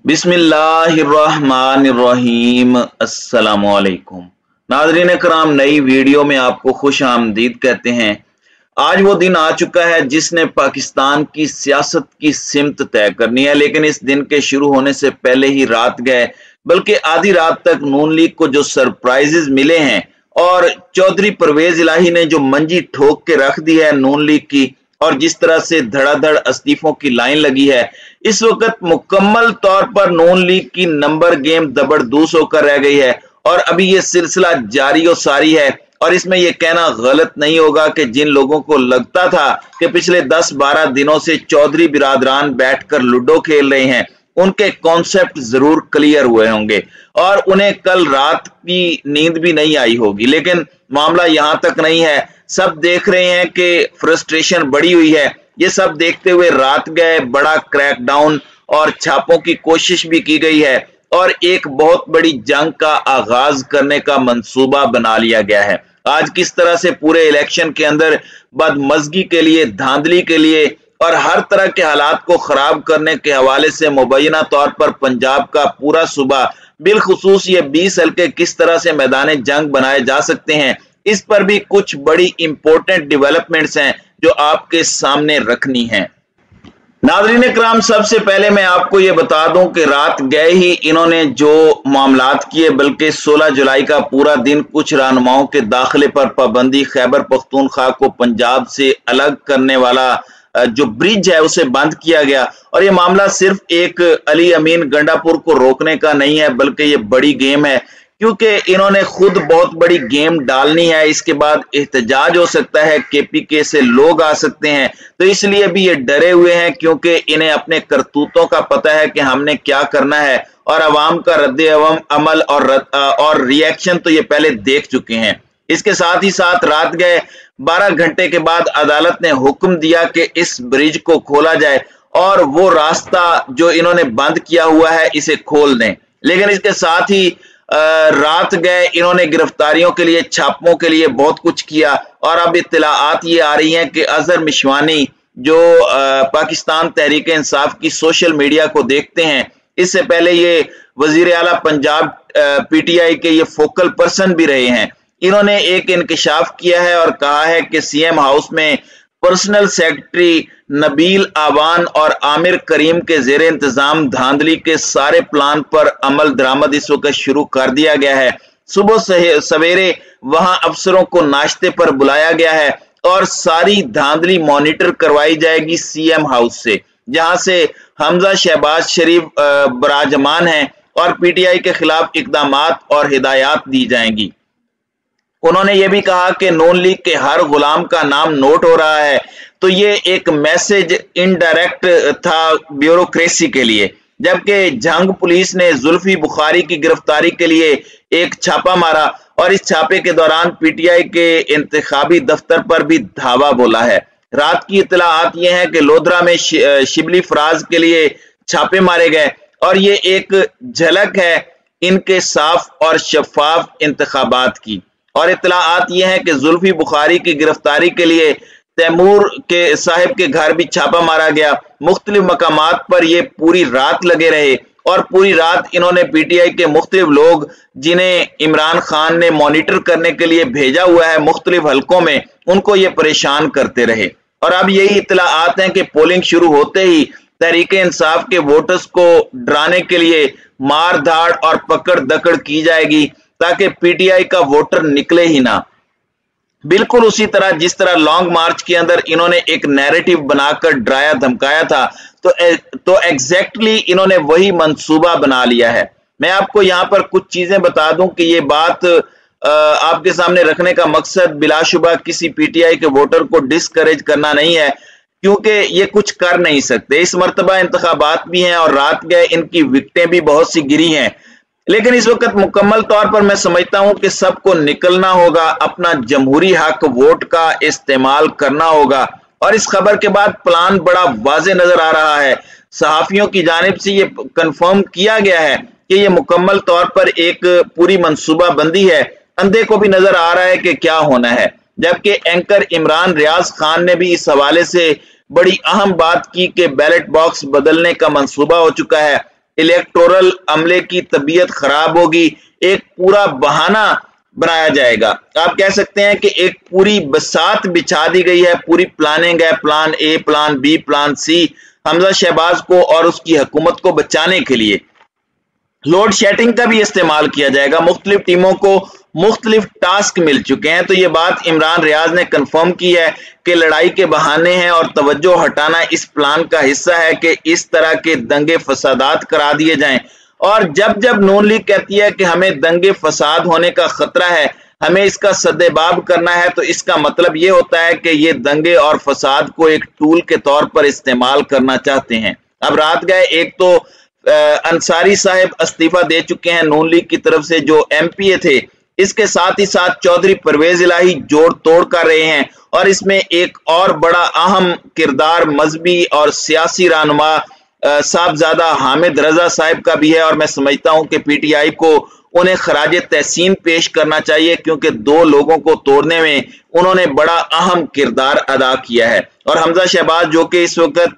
बिस्मिल्लाहिर्रहमानिर्रहीम। अस्सलामुअलैकुम नाज़रीन कराम, नई वीडियो में आपको खुश आमदीद कहते हैं। आज वो दिन आ चुका है जिसने पाकिस्तान की सियासत की सिमत तय करनी है, लेकिन इस दिन के शुरू होने से पहले ही रात गए, बल्कि आधी रात तक नून लीग को जो सरप्राइजेज मिले हैं और चौधरी परवेज इलाही ने जो मंजी ठोक के रख दी है नून लीग की, और जिस तरह से धड़ाधड़ इस्तीफों की लाइन लगी है, इस वक्त मुकम्मल तौर पर नून लीग की नंबर गेम दबड़दूस होकर रह गई है और अभी ये सिलसिला जारी और सारी है। और इसमें यह कहना गलत नहीं होगा कि जिन लोगों को लगता था कि पिछले 10-12 दिनों से चौधरी बिरादरान बैठकर लूडो खेल रहे हैं, उनके कॉन्सेप्ट जरूर क्लियर हुए होंगे और उन्हें कल रात की नींद भी नहीं आई होगी। लेकिन मामला यहां तक नहीं है। सब देख रहे हैं कि फ्रस्ट्रेशन बढ़ी हुई है। ये सब देखते हुए रात गए बड़ा क्रैकडाउन और छापों की कोशिश भी की गई है और एक बहुत बड़ी जंग का आगाज करने का मंसूबा बना लिया गया है। आज किस तरह से पूरे इलेक्शन के अंदर बदमज़गी के लिए, धांधली के लिए और हर तरह के हालात को खराब करने के हवाले से मुबैना तौर पर पंजाब का पूरा सूबा, बिलखुसूस ये 20 हल्के किस तरह से मैदान जंग बनाए जा सकते हैं, इस पर भी कुछ बड़ी इंपॉर्टेंट डेवलपमेंट्स हैं जो आपके सामने रखनी हैं। नाज़रीन इकराम, सबसे पहले मैं आपको ये बता दूं कि रात गए ही इन्होंने जो मामलात किए, बल्कि 16 जुलाई का पूरा दिन कुछ रहनुमाओं के दाखिले पर पाबंदी, खैबर पख्तूनख्वा को पंजाब से अलग करने वाला जो ब्रिज है उसे बंद किया गया। और ये मामला सिर्फ एक अली अमीन गंडापुर को रोकने का नहीं है, बल्कि ये बड़ी गेम है, क्योंकि इन्होंने खुद बहुत बड़ी गेम डालनी है। इसके बाद एहतजाज हो सकता है, केपीके से लोग आ सकते हैं, तो इसलिए भी ये डरे हुए हैं, क्योंकि इन्हें अपने करतूतों का पता है कि हमने क्या करना है और अवाम का रद्द अमल और रिएक्शन तो ये पहले देख चुके हैं। इसके साथ ही साथ रात गए 12 घंटे के बाद अदालत ने हुक्म दिया कि इस ब्रिज को खोला जाए और वो रास्ता जो इन्होंने बंद किया हुआ है इसे खोल दें। लेकिन इसके साथ ही रात गए इन्होंने गिरफ्तारियों के लिए, छापों के लिए बहुत कुछ किया और अब इत्तलाआत ये आ रही हैं कि अजहर मिशवानी जो पाकिस्तान तहरीक इंसाफ की सोशल मीडिया को देखते हैं, इससे पहले ये वजीर आला पंजाब पीटीआई के ये फोकल पर्सन भी रहे हैं, इन्होंने एक इंकशाफ किया है और कहा है कि सीएम हाउस में पर्सनल सेक्रेटरी नबील आवान और आमिर करीम के जेर इंतजाम धांधली के सारे प्लान पर अमल दरामद इस वक्त शुरू कर दिया गया है। सुबह सवेरे वहां अफसरों को नाश्ते पर बुलाया गया है और सारी धांधली मॉनिटर करवाई जाएगी सीएम हाउस से, जहां से हमजा शहबाज शरीफ बराजमान हैं और पीटीआई के खिलाफ इकदामात और हिदायत दी जाएंगी। उन्होंने ये भी कहा कि नून लीग के हर गुलाम का नाम नोट हो रहा है, तो ये एक मैसेज इनडायरेक्ट था ब्यूरोक्रेसी के लिए। जबकि जंग पुलिस ने जुल्फी बुखारी की गिरफ्तारी के लिए एक छापा मारा और इस छापे के दौरान पीटीआई के इंतखाबी दफ्तर पर भी धावा बोला है। रात की इत्तलाआत ये है कि लोधरा में शिबली फराज के लिए छापे मारे गए और ये एक झलक है इनके साफ और शफाफ इंतखाबात की। और इत्तलाआत ये है कि जुल्फी बुखारी की गिरफ्तारी के लिए तैमूर के साहिब के घर भी छापा मारा गया। मुख्तलिफ मकामात पर ये पूरी रात लगे रहे और पूरी रात इन्होंने पीटीआई के मुख्तलिफ लोग, जिन्हें इमरान खान ने मॉनिटर करने के लिए भेजा हुआ है मुख्तलिफ हलकों में, उनको ये परेशान करते रहे। और अब यही इत्तलाआत हैं कि पोलिंग शुरू होते ही तहरीक इंसाफ के वोटर्स को डराने के लिए मार धाड़ और पकड़ दकड़ की जाएगी ताकि पीटीआई का वोटर निकले ही ना। बिल्कुल उसी तरह जिस तरह लॉन्ग मार्च के अंदर इन्होंने एक नैरेटिव बनाकर डराया धमकाया था, तो एग्जैक्टली इन्होंने वही मंसूबा बना लिया है। मैं आपको यहां पर कुछ चीजें बता दूं कि ये बात आपके सामने रखने का मकसद बिलाशुबा किसी पीटीआई के वोटर को डिस्करेज करना नहीं है, क्योंकि ये कुछ कर नहीं सकते। इस मर्तबा इंतखाबात भी हैं और रात गए इनकी विकटें भी बहुत सी गिरी हैं, लेकिन इस वक्त मुकम्मल तौर पर मैं समझता हूं कि सबको निकलना होगा, अपना जमहूरी हक वोट का इस्तेमाल करना होगा। और इस खबर के बाद प्लान बड़ा वाज़े नजर आ रहा है। सहाफियों की जानिब से ये कंफर्म किया गया है कि ये मुकम्मल तौर पर एक पूरी मंसूबा बंदी है। अंधे को भी नजर आ रहा है कि क्या होना है। जबकि एंकर इमरान रियाज खान ने भी इस हवाले से बड़ी अहम बात की कि बैलेट बॉक्स बदलने का मंसूबा हो चुका है। इलेक्टोरल अमले की तबीयत खराब होगी, एक पूरा बहाना बनाया जाएगा। आप कह सकते हैं कि एक पूरी बसात बिछा दी गई है, पूरी प्लानिंग है, plan A, plan B, plan C, Hamza Shahbaz को और उसकी हुकूमत को बचाने के लिए। लोड शेडिंग का भी इस्तेमाल किया जाएगा, मुख्तलिफ टीमों को मुख्तलिफ टास्क मिल चुके हैं। तो ये बात इमरान रियाज ने कंफर्म की है कि लड़ाई के बहाने हैं और तवज्जो हटाना इस प्लान का हिस्सा है कि इस तरह के दंगे फसादात करा दिए जाएं। और जब जब नून लीग कहती है कि हमें दंगे फसाद होने का खतरा है, हमें इसका सद्देबाब करना है, तो इसका मतलब ये होता है कि ये दंगे और फसाद को एक टूल के तौर पर इस्तेमाल करना चाहते हैं। अब रात गए, एक तो अंसारी साहब इस्तीफा दे चुके हैं नून लीग की तरफ से जो एमपीए थे, इसके साथ ही साथ चौधरी परवेज इलाही जोड़ तोड़ कर रहे हैं और इसमें एक और बड़ा अहम किरदार मजहबी और सियासी रहनुमा साहबजादा हामिद रजा साहब का भी है। और मैं समझता हूं कि पीटीआई को उन्हें खराज तहसीन पेश करना चाहिए, क्योंकि दो लोगों को तोड़ने में उन्होंने बड़ा अहम किरदार अदा किया है। और हमजा शहबाज जो कि इस वक्त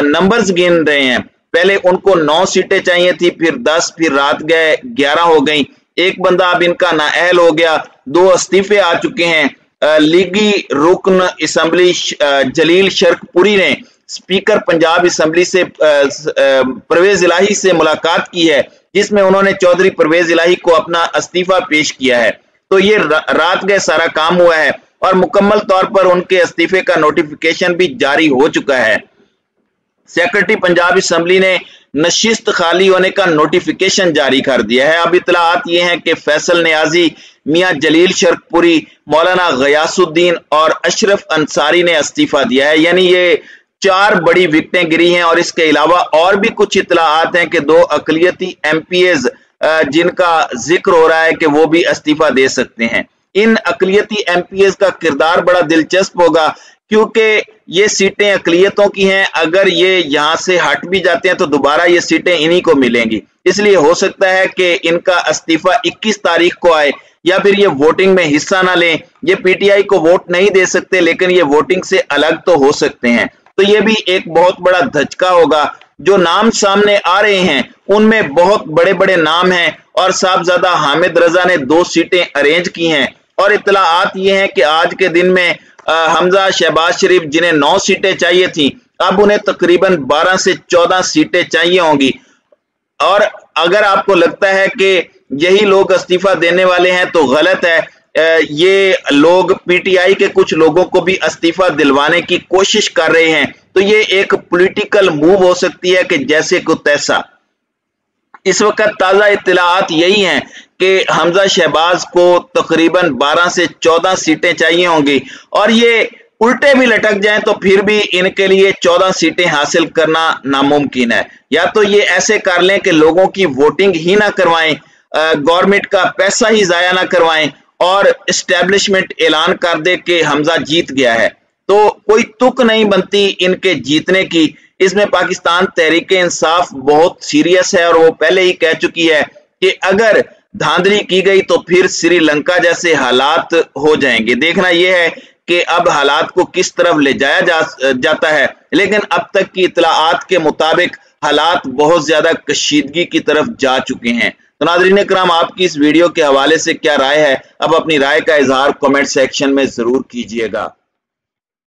नंबर्स गिन रहे हैं, पहले उनको 9 सीटें चाहिए थी, फिर 10, फिर रात गए 11 हो गई। एक बंदा अब इनका नाअहल हो गया, 2 इस्तीफे आ चुके हैं। लीगी रुकन असम्बली जलील शर्कपुरी ने स्पीकर पंजाब असम्बली से परवेज इलाही से मुलाकात की है, जिसमें उन्होंने चौधरी परवेज इलाही को अपना इस्तीफा पेश किया है। तो ये रात गए सारा काम हुआ है और मुकम्मल तौर पर उनके इस्तीफे का नोटिफिकेशन भी जारी हो चुका है। सेक्रेटरी पंजाब असम्बली ने नशिस्त खाली होने का नोटिफिकेशन जारी कर दिया है। अब इतलात ये हैं कि फैसल नियाजी, मियां जलील शर्कपुरी, मौलाना गयासुद्दीन और अशरफ अंसारी ने इस्तीफा दिया है। यानी ये 4 बड़ी विकटें गिरी हैं। और इसके अलावा और भी कुछ इतलात हैं कि 2 अकलियती एमपीएज जिनका जिक्र हो रहा है कि वो भी इस्तीफा दे सकते हैं। इन अकलियती एमपीएज का किरदार बड़ा दिलचस्प होगा, क्योंकि ये सीटें अकलियतों की हैं। अगर ये यहाँ से हट भी जाते हैं तो दोबारा ये सीटें इन्हीं को मिलेंगी। इसलिए हो सकता है कि इनका इस्तीफा 21 तारीख को आए, या फिर ये वोटिंग में हिस्सा ना लें। ये पीटीआई को वोट नहीं दे सकते, लेकिन ये वोटिंग से अलग तो हो सकते हैं। तो ये भी एक बहुत बड़ा धचका होगा। जो नाम सामने आ रहे हैं उनमें बहुत बड़े बड़े नाम हैं और साहबजादा हामिद रजा ने 2 सीटें अरेंज की हैं। और इतलात ये हैं कि आज के दिन में हमजा शहबाज शरीफ, जिन्हें 9 सीटें चाहिए थी, अब उन्हें तकरीबन 12 से 14 सीटें चाहिए होंगी। और अगर आपको लगता है कि यही लोग इस्तीफा देने वाले हैं तो गलत है। ये लोग पीटीआई के कुछ लोगों को भी इस्तीफा दिलवाने की कोशिश कर रहे हैं। तो ये एक पॉलिटिकल मूव हो सकती है कि जैसे को तैसा। इस वक्त ताज़ा इत्तलात यही हैं कि हमजा शहबाज को तकरीबन 12 से 14 सीटें चाहिए होंगी। और ये उल्टे भी लटक जाएं तो फिर भी इनके लिए 14 सीटें हासिल करना नामुमकिन है। या तो ये ऐसे कर लें कि लोगों की वोटिंग ही ना करवाएं, गवर्नमेंट का पैसा ही जाया ना करवाएं और एस्टेब्लिशमेंट ऐलान कर दे कि हमजा जीत गया है। तो कोई तुक नहीं बनती इनके जीतने की। इसमें पाकिस्तान तहरीक इंसाफ बहुत सीरियस है और वो पहले ही कह चुकी है कि अगर धांधली की गई तो फिर श्रीलंका जैसे हालात हो जाएंगे। देखना यह है कि अब हालात को किस तरफ ले जाया जाता है। लेकिन अब तक की इतलाआत के मुताबिक हालात बहुत ज्यादा कशीदगी की तरफ जा चुके हैं। तो नाज़रीन इकराम, आपकी इस वीडियो के हवाले से क्या राय है? अब अपनी राय का इजहार कमेंट सेक्शन में जरूर कीजिएगा।